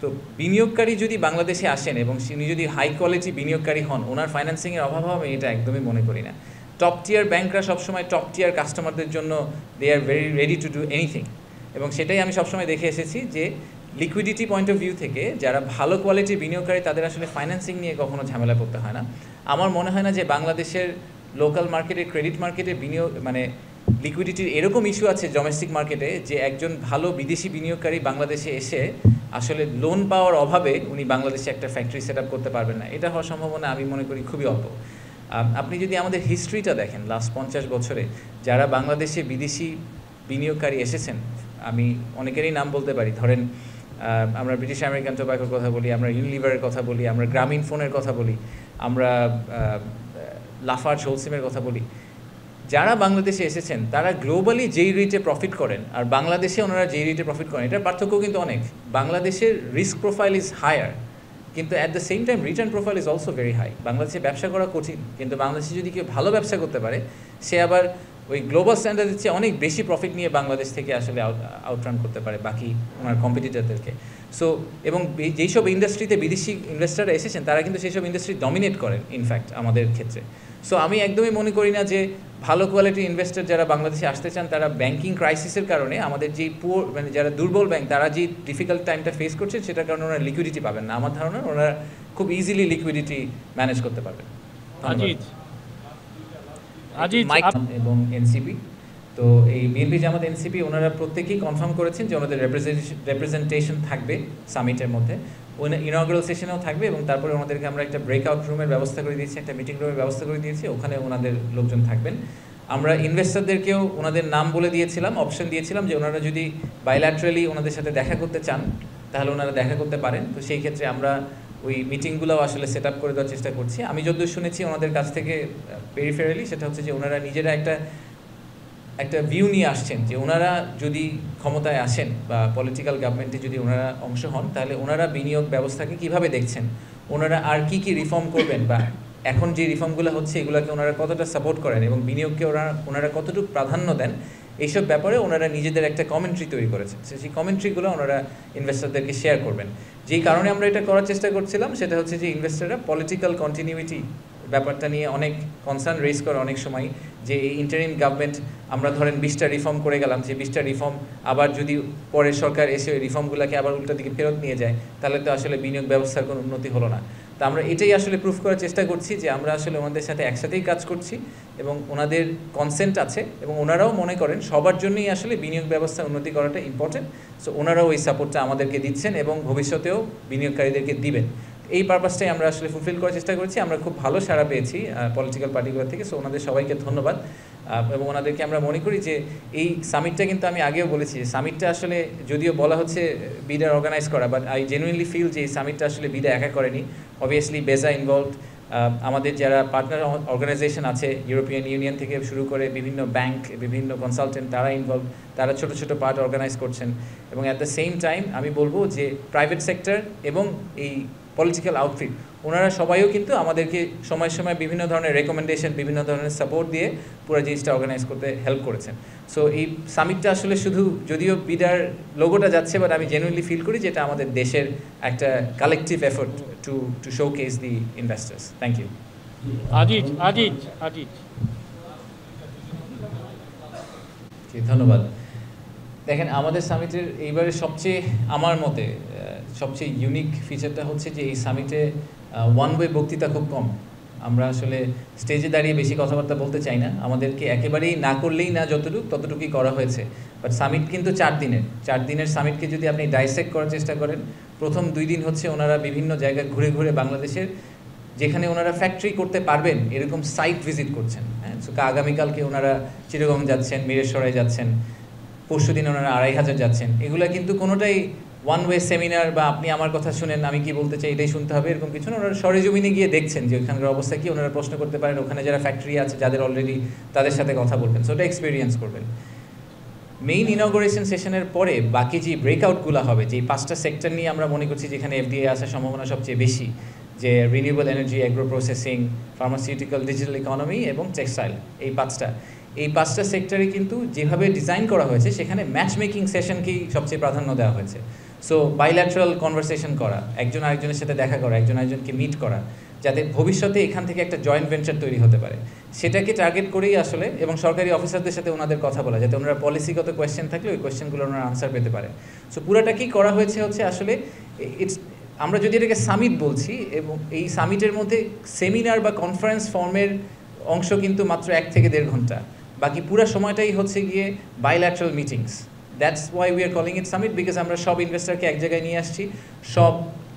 তো বিনিয়োগকারী যদি বাংলাদেশে আসেন এবং তিনি যদি হাই কোয়ালিটি বিনিয়োগকারী হন, ওনার ফাইন্যান্সিংয়ের অভাব হবে এটা একদমই মনে করি না। টপ টিয়ার ব্যাংকরা সবসময় টপ টিয়ার কাস্টমারদের জন্য they are very ready to do anything, এবং সেটাই আমি সবসময় দেখে এসেছি যে লিকুইডিটি পয়েন্ট অফ ভিউ থেকে যারা ভালো কোয়ালিটির বিনিয়োগকারী, তাদের আসলে ফাইন্যান্সিং নিয়ে কখনো ঝামেলা করতে হয় না। আমার মনে হয় না যে বাংলাদেশের লোকাল মার্কেটে, ক্রেডিট মার্কেটে বিনিয়োগ মানে লিকুইডিটির এরকম ইস্যু আছে ডোমেস্টিক মার্কেটে, যে একজন ভালো বিদেশি বিনিয়োগকারী বাংলাদেশে এসে আসলে লোন পাওয়ার অভাবে উনি বাংলাদেশে একটা ফ্যাক্টরি সেট আপ করতে পারবেন না। এটা হওয়ার সম্ভাবনা আমি মনে করি খুবই অল্প। আপনি যদি আমাদের হিস্ট্রিটা দেখেন, লাস্ট 50 বছরে যারা বাংলাদেশে বিদেশি বিনিয়োগকারী এসেছেন, আমি অনেকেরই নাম বলতে পারি। ধরেন আমরা ব্রিটিশ আমেরিকান টোব্যাকোর কথা বলি, আমরা ইউনিলিভারের কথা বলি, আমরা গ্রামীণ ফোনের কথা বলি, আমরা লাফার্জ হোলসিমের কথা বলি। যারা বাংলাদেশে এসেছেন তারা গ্লোবালি যেই রেটে প্রফিট করেন আর বাংলাদেশে ওনারা যেই রেটে প্রফিট করেন, এটার পার্থক্য কিন্তু অনেক। বাংলাদেশের রিস্ক প্রোফাইল ইজ হায়ার, কিন্তু at the same time return profile is also very high. বাংলাদেশে ব্যবসা করা কঠিন, কিন্তু বাংলাদেশে যদি কেউ ভালো ব্যবসা করতে পারে সে আবার ওই গ্লোবাল স্ট্যান্ডার্ডের চেয়ে অনেক বেশি প্রফিট নিয়ে বাংলাদেশ থেকে আসলে আউটরান করতে পারে বাকি ওনার কম্পিটিটরদেরকে। সো এবং যেইসব ইন্ডাস্ট্রিতে বিদেশি ইনভেস্টাররা এসেছেন তারা কিন্তু সেই সব ইন্ডাস্ট্রি ডমিনেট করেন ইনফ্যাক্ট আমাদের ক্ষেত্রে। সো আমি একদমই মনে করি না যে ভালো কোয়ালিটি ইনভেস্টর যারা বাংলাদেশে আসতে চান তারা ব্যাংকিং ক্রাইসিসের কারণে আমাদের যেই মানে যারা দুর্বল ব্যাংক তারা যে ডিফিকাল্ট টাইমটা ফেস করছে সেটার কারণে ওনারা লিকুইডিটি পাবেন না। আমার ধারণা ওনারা খুব ইজিলি লিকুইডিটি ম্যানেজ করতে পারবেন। মাইক এবং এনসিপি, তো এই বিএনপি জামাত এনসিপি ওনারা প্রত্যেকেই কনফার্ম করেছেন যে ওনাদের রেপ্রেজেন্টেশন থাকবে সামিটের মধ্যে, ইনঅগ্রাল সেশনেও থাকবে এবং তারপরে ওনাদেরকে আমরা একটা ব্রেকআউট রুমের ব্যবস্থা করে দিয়েছি, একটা মিটিং রুমের ব্যবস্থা করে দিয়েছি, ওখানে ওনাদের লোকজন থাকবেন। আমরা ইনভেস্টরদেরকেও ওনাদের নাম বলে দিয়েছিলাম, অপশন দিয়েছিলাম যে ওনারা যদি বাইল্যাটারালি ওনাদের সাথে দেখা করতে চান তাহলে ওনারা দেখা করতে পারেন। তো সেই ক্ষেত্রে আমরা ওই মিটিংগুলোও আসলে সেট আপ করে দেওয়ার চেষ্টা করছি। আমি যতদূর শুনেছি ওনাদের কাছ থেকে পেরিফেরালি, সেটা হচ্ছে যে ওনারা নিজেরা একটা ভিউ নিয়ে আসছেন যে ওনারা যদি ক্ষমতায় আসেন বা পলিটিক্যাল গভর্নমেন্টে যদি ওনারা অংশ হন তাহলে ওনারা বিনিয়োগ ব্যবস্থাকে কিভাবে দেখছেন, ওনারা আর কি রিফর্ম করবেন বা এখন যে রিফর্মগুলো হচ্ছে এগুলোকে ওনারা কতটা সাপোর্ট করেন এবং বিনিয়োগকে ওনারা কতটুকু প্রাধান্য দেন, এইসব ব্যাপারে ওনারা নিজেদের একটা কমেন্ট্রি তৈরি করেছেন। সেই কমেন্ট্রিগুলো ওনারা ইনভেস্টরদেরকে শেয়ার করবেন। যেই কারণে আমরা এটা করার চেষ্টা করছিলাম সেটা হচ্ছে যে ইনভেস্টররা পলিটিক্যাল কন্টিনিউইটি ব্যাপারটা নিয়ে অনেক কনসার্ন রেজ করে অনেক সময়, যে এই ইন্টারিম গভর্নমেন্ট আমরা ধরেন 20টা রিফর্ম করে গেলাম, যে 20টা রিফর্ম আবার যদি পরের সরকার এসে ওই রিফর্মগুলোকে আবার উল্টা দিকে ফেরত নিয়ে যায় তাহলে তো আসলে বিনিয়োগ ব্যবস্থার কোনো উন্নতি হলো না। তো আমরা এটাই আসলে প্রুফ করার চেষ্টা করছি যে আমরা আসলে ওনাদের সাথে একসাথেই কাজ করছি এবং ওনাদের কনসেন্ট আছে এবং ওনারাও মনে করেন সবার জন্যই আসলে বিনিয়োগ ব্যবস্থা উন্নতি করাটা ইম্পর্টেন্ট। সো ওনারাও ওই সাপোর্টটা আমাদেরকে দিচ্ছেন এবং ভবিষ্যতেও বিনিয়োগকারীদেরকে দিবেন। এই পারপাসটাই আমরা আসলে ফুলফিল করার চেষ্টা করছি। আমরা খুব ভালো সাড়া পেয়েছি পলিটিক্যাল পার্টিগুলো থেকে। সো ওনাদের সবাইকে ধন্যবাদ এবং ওনাদেরকে আমরা মনে করি যে এই সামিটটা, কিন্তু আমি আগেও বলেছি সামিটটা আসলে যদিও বলা হচ্ছে বিডা অর্গানাইজ করা, বাট আই জেনুইনলি ফিল যে এই সামিটটা আসলে বিডা একা করেনি। অবভিয়াসলি বেজা ইনভলভড, আমাদের যারা পার্টনার অর্গানাইজেশন আছে ইউরোপিয়ান ইউনিয়ন থেকে শুরু করে বিভিন্ন ব্যাংক, বিভিন্ন কনসালটেন্ট তারা ইনভলভ, তারা ছোটো ছোটো পার্ট অর্গানাইজ করছেন এবং অ্যাট দ্য সেম টাইম আমি বলবো যে প্রাইভেট সেক্টর এবং এই পলিটিক্যাল আউটফিট ওনারা সবাইও কিন্তু আমাদেরকে সময় সময় বিভিন্ন ধরনের রেকমেন্ডেশন, বিভিন্ন ধরনের সাপোর্ট দিয়ে পুরো জিনিসটা অর্গানাইজ করতে হেল্প করেছেন। সো এই সামিটটা আসলে শুধু যদিও বিডার লোগোটা যাচ্ছে, বাট আমি জেনুইনলি ফিল করি যেটা আমাদের দেশের একটা collective effort to showcase the investors. Thank you. Aziz ধন্যবাদ। দেখেন আমাদের সামিটের এইবারে সবচেয়ে আমার মতে সবচেয়ে ইউনিক ফিচারটা হচ্ছে যে এই সামিটে ওয়ান ওয়ে বক্তৃতা খুব কম। আমরা আসলে স্টেজে দাঁড়িয়ে বেশি কথাবার্তা বলতে চাই না, আমাদেরকে একেবারেই না করলেই না ততটুকুই করা হয়েছে। বাট সামিট কিন্তু 4 দিনের সামিটকে যদি আপনি ডাইসেক্ট করার চেষ্টা করেন, প্রথম 2 দিন হচ্ছে ওনারা বিভিন্ন জায়গায় ঘুরে ঘুরে বাংলাদেশের যেখানে ওনারা ফ্যাক্টরি করতে পারবেন এরকম সাইট ভিজিট করছেন। হ্যাঁ, সো আগামীকালকে ওনারা চিটাগং যাচ্ছেন, মিরেশ্বরায় যাচ্ছেন, পরশু দিন ওনারা 2500 যাচ্ছেন। এগুলো কিন্তু কোনোটাই ওয়ান ওয়ে সেমিনার বা আপনি আমার কথা শুনেন আমি কি বলতে চাই এটাই শুনতে হবে এরকম কিছু না। ওনারা সরেজমিনে গিয়ে দেখছেন যে ওখানকার অবস্থা কি, ওনারা প্রশ্ন করতে পারেন, ওখানে যারা ফ্যাক্টরি আছে যাদের অলরেডি তাদের সাথে কথা বলবেন, সো ওটা এক্সপিরিয়েন্স করবেন। মেইন ইনঅগ্রেশন সেশনের পরে বাকি যে ব্রেকআউটগুলো হবে, যে 5টা সেক্টর নিয়ে আমরা মনে করছি যেখানে এফডিআই আসার সম্ভাবনা সবচেয়ে বেশি, যে renewable energy, agro processing, pharmaceutical, digital economy এবং টেক্সটাইল, এই 5টা সেক্টরে কিন্তু যেভাবে ডিজাইন করা হয়েছে সেখানে ম্যাচ মেকিং সেশনকেই সবচেয়ে প্রাধান্য দেওয়া হয়েছে। সো বাইল্যাটারাল কনভারসেশন করা, একজন আরেকজনের সাথে দেখা করা, একজন আরেকজনকে মিট করা, যাতে ভবিষ্যতে এখান থেকে একটা জয়েন্ট ভেঞ্চার তৈরি হতে পারে, সেটাকে টার্গেট করেই আসলে, এবং সরকারি অফিসারদের সাথে ওনাদের কথা বলা, যাতে ওনারা পলিসিগত কোয়েশ্চেন থাকলে ওই কোয়েশ্চেনগুলো ওনারা আনসার পেতে পারে। সো পুরাটা কি করা হয়েছে হচ্ছে আসলে আমরা যদি এটাকে সামিট বলছি, এবং এই সামিটের মধ্যে সেমিনার বা কনফারেন্স ফর্মের অংশ কিন্তু মাত্র 1 থেকে 1.5 ঘন্টা, বাকি পুরো সময়টাই হচ্ছে গিয়ে bilateral meetings. That's why we are calling it summit, because আমরা সব ইনভেস্টারকে এক জায়গায় নিয়ে আসছি, সব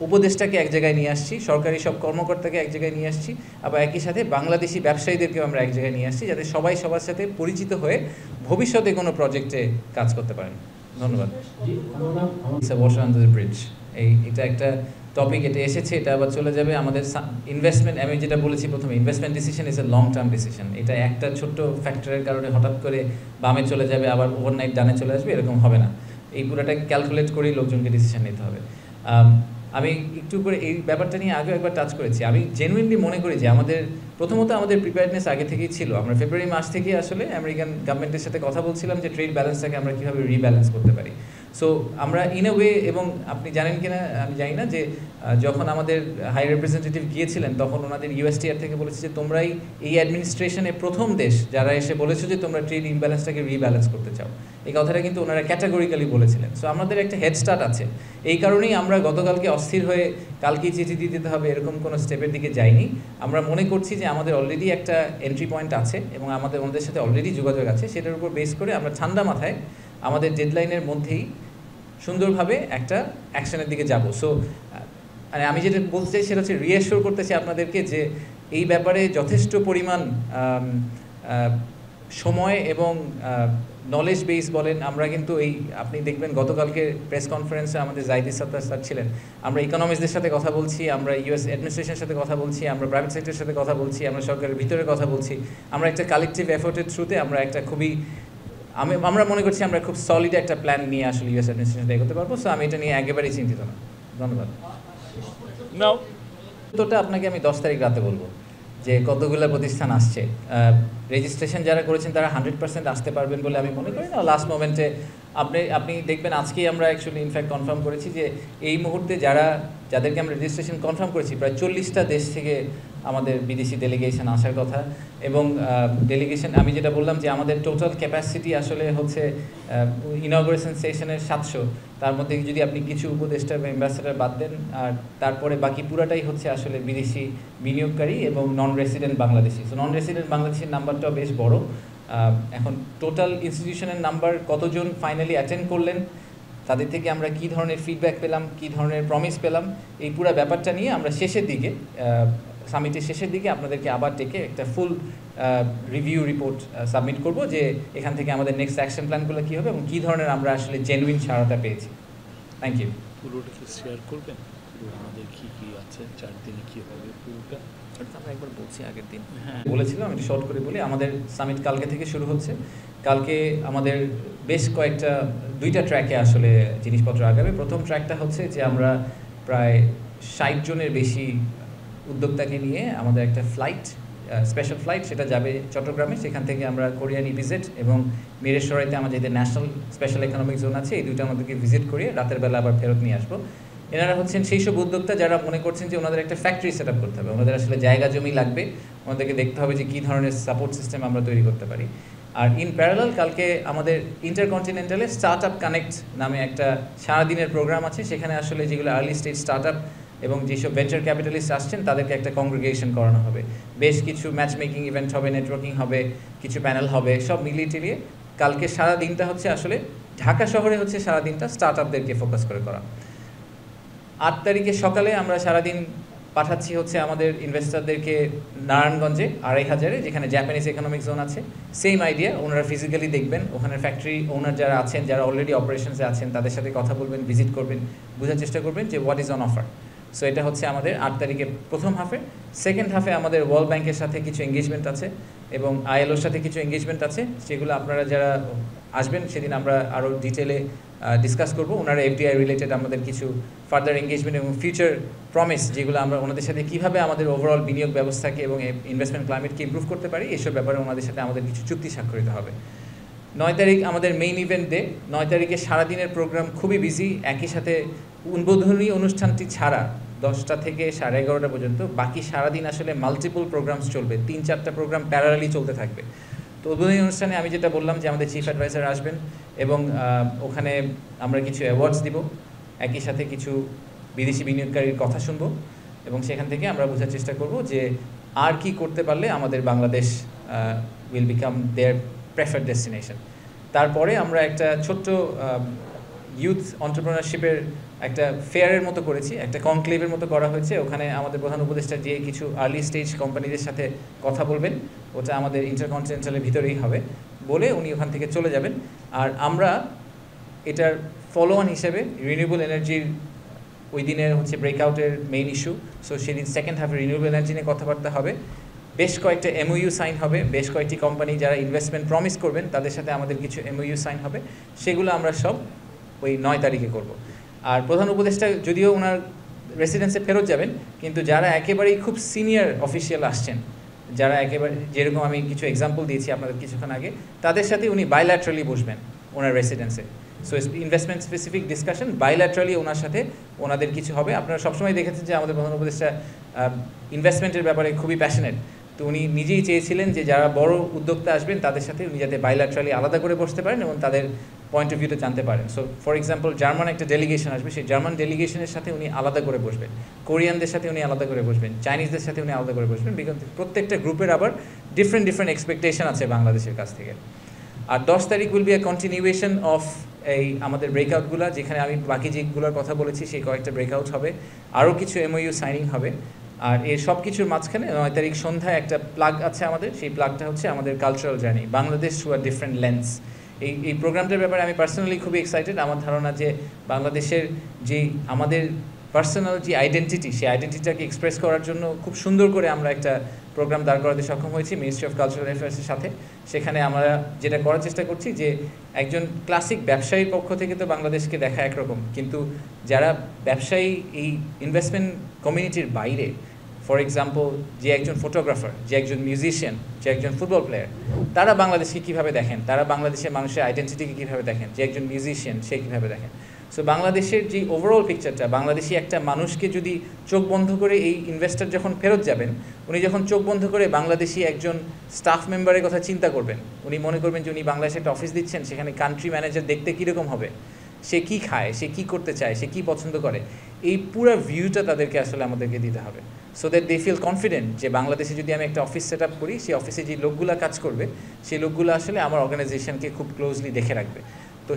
উপদেষ্টাকে এক জায়গায় নিয়ে আসছি, সরকারি সব কর্মকর্তাকে এক জায়গায় নিয়ে আসছি, আবার একই সাথে বাংলাদেশি ব্যবসায়ীদেরকেও আমরা এক জায়গায় নিয়ে আসছি, যাতে সবাই সবার সাথে পরিচিত হয়ে ভবিষ্যতে কোনো প্রজেক্টে কাজ করতে পারেন। ধন্যবাদ। ওয়াটার আন্ডার দ্য ব্রিজ, এটা একটা টপিক, এটা এসেছে, এটা আবার চলে যাবে। আমাদের ইনভেস্টমেন্ট, আমি যেটা বলেছি প্রথমে, investment decision is a long term decision. এটা একটা ছোট্ট ফ্যাক্টরের কারণে হঠাৎ করে বামে চলে যাবে, আবার ওভারনাইট ডানে চলে আসবে, এরকম হবে না। এই পুরোটাকে ক্যালকুলেট করেই লোকজনকে ডিসিশন নিতে হবে। আমি একটু করে এই ব্যাপারটা নিয়ে আগেও একবার টাচ করেছি। আমি জেনুইনলি মনে করি যে প্রথমত আমাদের প্রিপেয়ারনেস আগে থেকেই ছিল। আমরা ফেব্রুয়ারি মাস থেকেই আসলে আমেরিকান গভর্নমেন্টের সাথে কথা বলছিলাম যে ট্রেড ব্যালেন্সটাকে আমরা কীভাবে রিব্যালেন্স করতে পারি। সো আমরা ইন এ ওয়ে, এবং আপনি জানেন কিনা আমি জানি না, যে যখন আমাদের হাই রিপ্রেজেন্টেটিভ গিয়েছিলেন তখন ওনাদের ইউএসটিআর থেকে বলেছে যে তোমরাই এই অ্যাডমিনিস্ট্রেশনে প্রথম দেশ যারা এসে বলেছো যে তোমরা ট্রেড ইমব্যালেন্সটাকে রিব্যালেন্স করতে চাও। এই কথাটা কিন্তু ওনারা ক্যাটাগরিক্যালি বলেছিলেন। সো আমাদের একটা হেড স্টার্ট আছে। এই কারণেই আমরা গতকালকে অস্থির হয়ে কালকেই চিঠি দিয়ে দিতে হবে এরকম কোনো স্টেপের দিকে যাইনি। আমরা মনে করছি যে আমাদের অলরেডি একটা এন্ট্রি পয়েন্ট আছে এবং ওনাদের সাথে অলরেডি যোগাযোগ আছে। সেটার উপর বেস করে আমরা ঠান্ডা মাথায় আমাদের ডেডলাইনের মধ্যেই সুন্দরভাবে একটা অ্যাকশনের দিকে যাব। সো মানে আমি যেটা বলতে চাই সেটা হচ্ছে রিঅ্যাসিওর করতে চাই আপনাদেরকে যে এই ব্যাপারে যথেষ্ট পরিমাণ সময় এবং নলেজ বেস বলেন, আমরা কিন্তু আপনি দেখবেন গতকালকে প্রেস কনফারেন্সে আমাদের জাহিদ সত্তার স্যার ছিলেন। আমরা ইকোনমিস্টদের সাথে কথা বলছি, আমরা ইউএস অ্যাডমিনিস্ট্রেশনের সাথে কথা বলছি, আমরা প্রাইভেট সেক্টরের সাথে কথা বলছি, আমরা সরকারের ভিতরে কথা বলছি। আমরা একটা কালেকটিভ এফোর্টের থ্রুতে আমরা একটা আমরা মনে করছি আমরা খুব সলিড একটা প্ল্যান নিয়ে আসলে ইউএস অ্যাডমিনিস্ট্রেশন এগোতে পারবো। সো আমি এটা নিয়ে একেবারেই চিন্তিত না। ধন্যবাদ। তোটা আপনাকে আমি 10 তারিখ রাতে বলবো যে কতগুলো প্রতিষ্ঠান আসছে। রেজিস্ট্রেশন যারা করেছেন তারা 100% আসতে পারবেন বলে আমি মনে করি না। লাস্ট মোমেন্টে আপনি দেখবেন আজকেই আমরা অ্যাকচুয়ালি ইনফ্যাক্ট কনফার্ম করেছি যে এই মুহূর্তে যাদেরকে আমরা রেজিস্ট্রেশন কনফার্ম করেছি প্রায় 40টা দেশ থেকে আমাদের বিদেশি ডেলিগেশন আসার কথা। এবং ডেলিগেশন আমি যেটা বললাম যে আমাদের টোটাল ক্যাপাসিটি আসলে হচ্ছে ইনঅগ্রেশন সেশনের 700, তার মধ্যে যদি আপনি কিছু উপদেষ্টা বা অ্যাম্বাসেডার বাদ দেন, আর তারপরে বাকি পুরাটাই হচ্ছে আসলে বিদেশি বিনিয়োগকারী এবং non resident Bangladeshi. So non resident বাংলাদেশের নাম্বারটাও বেশ বড়। এখন টোটাল ইনস্টিটিউশনের নাম্বার কতজন ফাইনালি অ্যাটেন্ড করলেন, তাদের থেকে আমরা কী ধরনের ফিডব্যাক পেলাম, কী ধরনের প্রমিস পেলাম, এই পুরো ব্যাপারটা নিয়ে আমরা শেষের দিকে সামিটের শেষের দিকে আপনাদেরকে আবার ডেকে একটা ফুল রিভিউ রিপোর্ট সাবমিট করব যে এখান থেকে আমাদের নেক্সট অ্যাকশন প্ল্যানগুলো কী হবে এবং কী ধরনের আমরা আসলে জেনুইন সাড়াটা পেয়েছি। Thank you. পুরোটা কি শেয়ার করবেন? আমাদের কী কী আছে, 4 দিনে কী হবে পুরোটা? আমরা একবার বলছি আগের দিন বলেছিলাম, আমি শর্ট করে বলি। আমাদের সামিট কালকে থেকে শুরু হচ্ছে। কালকে আমাদের বেশ কয়েকটা 2টা ট্র্যাকে আসলে জিনিসপত্র আগাবে। প্রথম ট্র্যাকটা হচ্ছে যে আমরা প্রায় 60 জনের বেশি উদ্যোক্তাকে নিয়ে আমাদের একটা স্পেশাল ফ্লাইট সেটা যাবে চট্টগ্রামে। সেখান থেকে আমরা কোরিয়ান ইপিজেড এবং মিরেশ্বরাইতে আমাদের যে ন্যাশনাল স্পেশাল ইকোনমিক জোন আছে, এই দুইটা আমাদেরকে ভিজিট করিয়ে রাতের বেলা আবার ফেরত নিয়ে আসবো। এনারা হচ্ছেন সেই সব উদ্যোক্তা যারা মনে করছেন যে ওনাদের একটা ফ্যাক্টরি সেট আপ করতে হবে, ওনাদের আসলে জায়গা জমি লাগবে, ওনাদেরকে দেখতে হবে যে কী ধরনের সাপোর্ট সিস্টেম আমরা তৈরি করতে পারি। আর ইন প্যারালাল কালকে আমাদের ইন্টারকন্টিনেন্টালে স্টার্ট আপ কানেক্ট নামে একটা সারাদিনের প্রোগ্রাম আছে। সেখানে আসলে যেগুলো আর্লি স্টেজ স্টার্ট আপ এবং যেসব ভেঞ্চার ক্যাপিটালিস্ট আসছেন তাদেরকে একটা কংগ্রিগেশন করানো হবে। বেশ কিছু ম্যাচ মেকিং ইভেন্ট হবে, নেটওয়ার্কিং হবে, কিছু প্যানেল হবে, সব মিলিয়ে টিলিয়ে কালকে সারা দিনটা হচ্ছে আসলে ঢাকা শহরে হচ্ছে সারাদিনটা স্টার্ট আপদেরকে ফোকাস করে করা। 8 তারিখে সকালে আমরা সারাদিন পাঠাচ্ছি হচ্ছে আমাদের ইনভেস্টরদেরকে নারায়ণগঞ্জে 2500-এ, যেখানে জাপানিজ ইকোনমিক জোন আছে। সেম আইডিয়া, ওনারা ফিজিক্যালি দেখবেন, ওখানে ফ্যাক্টরি ওনার যারা আছেন, যারা অলরেডি অপারেশনসে আছেন, তাদের সাথে কথা বলবেন, ভিজিট করবেন, বোঝার চেষ্টা করবেন যে what is on offer. So এটা হচ্ছে আমাদের 8 তারিখে প্রথম হাফে। সেকেন্ড হাফে আমাদের ওয়ার্ল্ড ব্যাংকের সাথে কিছু এঙ্গেজমেন্ট আছে এবং আইএলওর সাথে কিছু এঙ্গেজমেন্ট আছে। সেগুলো আপনারা যারা আসবেন সেদিন আমরা আরও ডিটেলে ডিসকাস করবো। ওনারা এফডিআই রিলেটেড আমাদের কিছু ফার্দার এঙ্গেজমেন্ট এবং ফিউচার প্রমিস, যেগুলো আমরা ওনাদের সাথে কীভাবে আমাদের ওভারঅল বিনিয়োগ ব্যবস্থাকে এবং ইনভেস্টমেন্ট ক্লাইমেটকে ইমপ্রুভ করতে পারি, এইসব ব্যাপারে ওনাদের সাথে আমাদের কিছু চুক্তি স্বাক্ষরিত হবে। 9 তারিখ আমাদের মেইন ইভেন্ট ডে। 9 তারিখে সারাদিনের প্রোগ্রাম খুবই বিজি। একই সাথে উদ্বোধনী অনুষ্ঠানটি ছাড়া 10টা থেকে 11:30 পর্যন্ত বাকি সারাদিন আসলে মাল্টিপল প্রোগ্রামস চলবে, 3-4টা প্রোগ্রাম প্যারালালি চলতে থাকবে। তো উদ্বোধনী অনুষ্ঠানে আমি যেটা বললাম যে আমাদের চিফ অ্যাডভাইজার আসবেন এবং ওখানে আমরা কিছু অ্যাওয়ার্ডস দিব, একই সাথে কিছু বিদেশি বিনিয়োগকারীর কথা শুনবো এবং সেখান থেকে আমরা বোঝার চেষ্টা করব যে আর কি করতে পারলে আমাদের Bangladesh will become their preferred destination. তারপরে আমরা একটা ছোট্ট ইউথ এন্টারপ্রেনারশিপের একটা ফেয়ারের মতো করেছি, একটা কনক্লেভের মতো করা হয়েছে। ওখানে আমাদের প্রধান উপদেষ্টা যে কিছু আর্লি স্টেজ কোম্পানিদের সাথে কথা বলবেন, ওটা আমাদের ইন্টারকন্টিনেন্টালের ভিতরেই হবে, বলে উনি ওখান থেকে চলে যাবেন। আর আমরা এটার ফলো অন হিসেবে রিনিউয়েবল এনার্জির ওই দিনের হচ্ছে ব্রেকআউটের মেইন ইস্যু। সো সেদিন সেকেন্ড হাফে রিনিউয়েবল এনার্জি নিয়ে কথাবার্তা হবে, বেশ কয়েকটা এমওইউ সাইন হবে, বেশ কয়েকটি কোম্পানি যারা ইনভেস্টমেন্ট প্রমিস করবেন তাদের সাথে আমাদের কিছু এমওইউ সাইন হবে, সেগুলো আমরা সব ওই 9 তারিখে করব। আর প্রধান উপদেষ্টা যদিও ওনার রেসিডেন্সে ফেরত যাবেন, কিন্তু যারা একেবারেই খুব সিনিয়র অফিসিয়াল আসছেন, যারা একেবারে যেরকম আমি কিছু এক্সাম্পল দিয়েছি আপনাদের কিছুক্ষণ আগে, তাদের সাথে উনি বাইল্যাটারালি বসবেন ওনার রেসিডেন্সে। So investment specific discussion bilaterally ওনার সাথে ওনাদের কিছু হবে। আপনারা সবসময় দেখেছেন যে আমাদের প্রধান উপদেষ্টা ইনভেস্টমেন্টের ব্যাপারে খুবই প্যাশনেট, তো উনি নিজেই চেয়েছিলেন যে যারা বড় উদ্যোক্তা আসবেন তাদের সাথে উনি যাতে বাইল্যাটারালি আলাদা করে বসতে পারেন এবং তাদের পয়েন্ট অফ ভিউটা জানতে পারেন। সো ফর এক্সাম্পল জার্মান একটা ডেলিগেশন আসবে, সেই জার্মান ডেলিগেশনের সাথে উনি আলাদা করে বসবেন, কোরিয়ানদের সাথে উনি আলাদা করে বসবেন, চাইনিজদের সাথে উনি আলাদা করে বসবেন, বিকজ প্রত্যেকটা গ্রুপের আবার ডিফারেন্ট এক্সপেকটেশন আছে বাংলাদেশের কাছ থেকে। আর 10 তারিখ will B A continuation of এই আমাদের ব্রেকআউটগুলো, যেখানে আমি বাকি যেগুলোর কথা বলেছি সেই কয়েকটা ব্রেকআউট হবে, আরও কিছু এমওইউ সাইনিং হবে। আর এর সব কিছুর মাঝখানে 9 তারিখ সন্ধ্যায় একটা প্লাগ আছে আমাদের, সেই প্লাগটা হচ্ছে আমাদের cultural journey Bangladesh through a different lens. এই প্রোগ্রামটার ব্যাপারে আমি পার্সোনালি খুবই এক্সাইটেড। আমার ধারণা যে বাংলাদেশের যে আমাদের পার্সোনাল যে আইডেন্টিটি, সেই আইডেন্টিটিটাকে এক্সপ্রেস করার জন্য খুব সুন্দর করে আমরা একটা প্রোগ্রাম দাঁড় করাতে সক্ষম হয়েছি মিনিস্ট্রি অফ কালচারাল অ্যাফেয়ার্সের সাথে। সেখানে আমরা যেটা করার চেষ্টা করছি যে একজন ক্লাসিক ব্যবসায়ীর পক্ষ থেকে তো বাংলাদেশকে দেখা একরকম, কিন্তু যারা ব্যবসায়ী এই ইনভেস্টমেন্ট কমিউনিটির বাইরে, ফর এক্সাম্পল যে একজন ফটোগ্রাফার, যে একজন মিউজিশিয়ান, যে একজন ফুটবল প্লেয়ার, তারা বাংলাদেশকে কীভাবে দেখেন, তারা বাংলাদেশের মানুষের আইডেন্টিটিকে কীভাবে দেখেন, যে একজন মিউজিশিয়ান সে কীভাবে দেখেন। সো বাংলাদেশের যে ওভারঅল পিকচারটা, বাংলাদেশি একটা মানুষকে যদি চোখ বন্ধ করে এই ইনভেস্টর যখন ফেরত যাবেন, উনি যখন চোখ বন্ধ করে বাংলাদেশি একজন স্টাফ মেম্বারের কথা চিন্তা করবেন, উনি মনে করবেন যে উনি বাংলাদেশে একটা অফিস দিচ্ছেন, সেখানে কান্ট্রি ম্যানেজার দেখতে কীরকম হবে, সে কী খায়, সে কী করতে চায়, সে কী পছন্দ করে, এই পুরো ভিউটা তাদেরকে আসলে আমাদেরকে দিতে হবে, so that they feel confident যে বাংলাদেশে যদি আমি একটা অফিস সেট আপ করি, সেই অফিসে যে লোকগুলো কাজ করবে সেই লোকগুলো আসলে আমার অর্গানাইজেশনকে খুব ক্লোজলি দেখে রাখবে। তো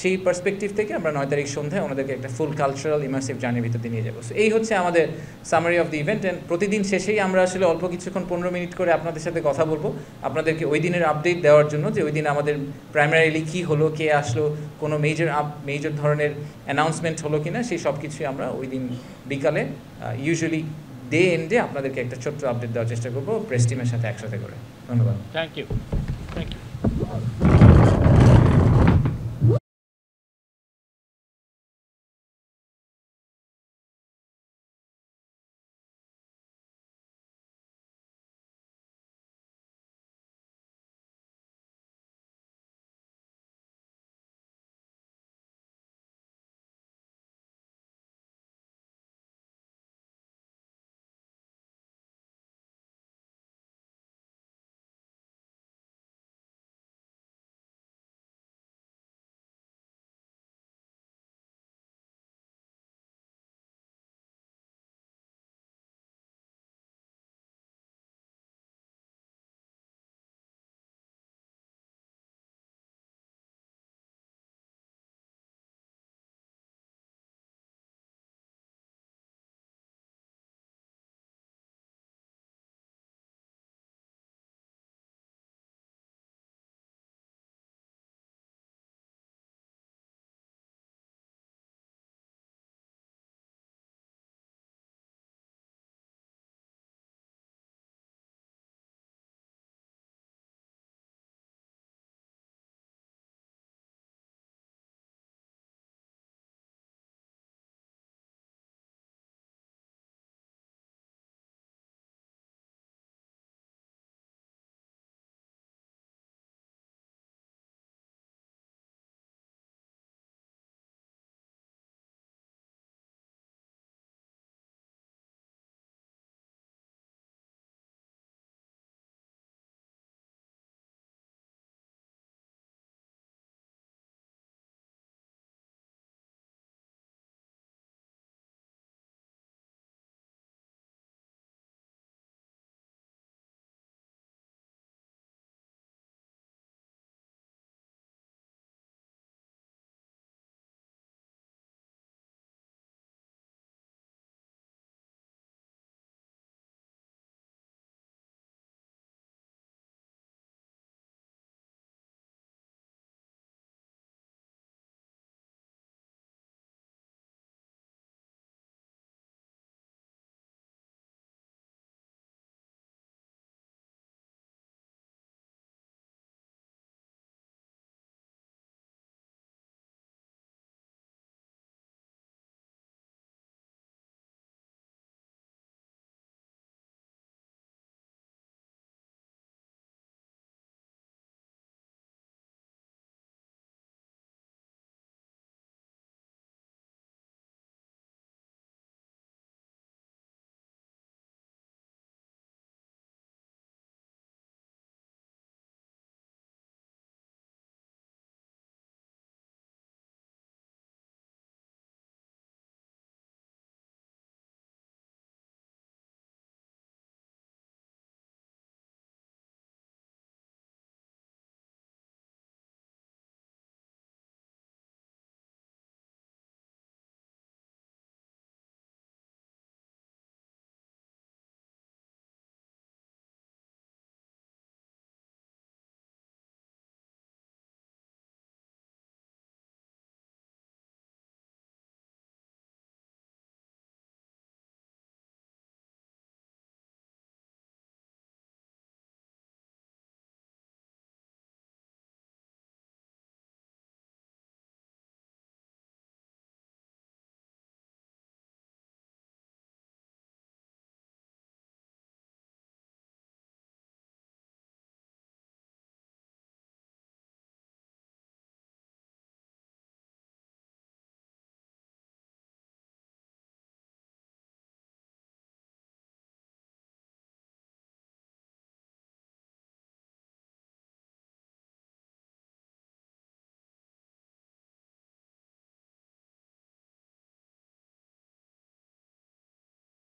সেই পার্সপেক্টিভ থেকে আমরা 9 তারিখ সন্ধ্যায় ওনাদেরকে একটা ফুল কালচারাল ইমার্সিভ জার্নির ভিতর দিয়ে নিয়ে যাবো। সো এই হচ্ছে আমাদের summary of the event. And প্রতিদিন শেষেই আমরা আসলে অল্প কিছুক্ষণ 15 মিনিট করে আপনাদের সাথে কথা বলবো, আপনাদেরকে ওই দিনের আপডেট দেওয়ার জন্য যে ওই দিন আমাদের প্রাইমারিলি কী হলো, কে আসলো, কোনো মেজর ধরনের অ্যানাউন্সমেন্ট হলো কিনা, সেই সব কিছুই আমরা ওই দিন বিকালে ইউজুয়ালি ডে এন্ডে আপনাদেরকে একটা ছোট্ট আপডেট দেওয়ার চেষ্টা করবো প্রেস টিমের সাথে একসাথে করে। ধন্যবাদ। Thank you.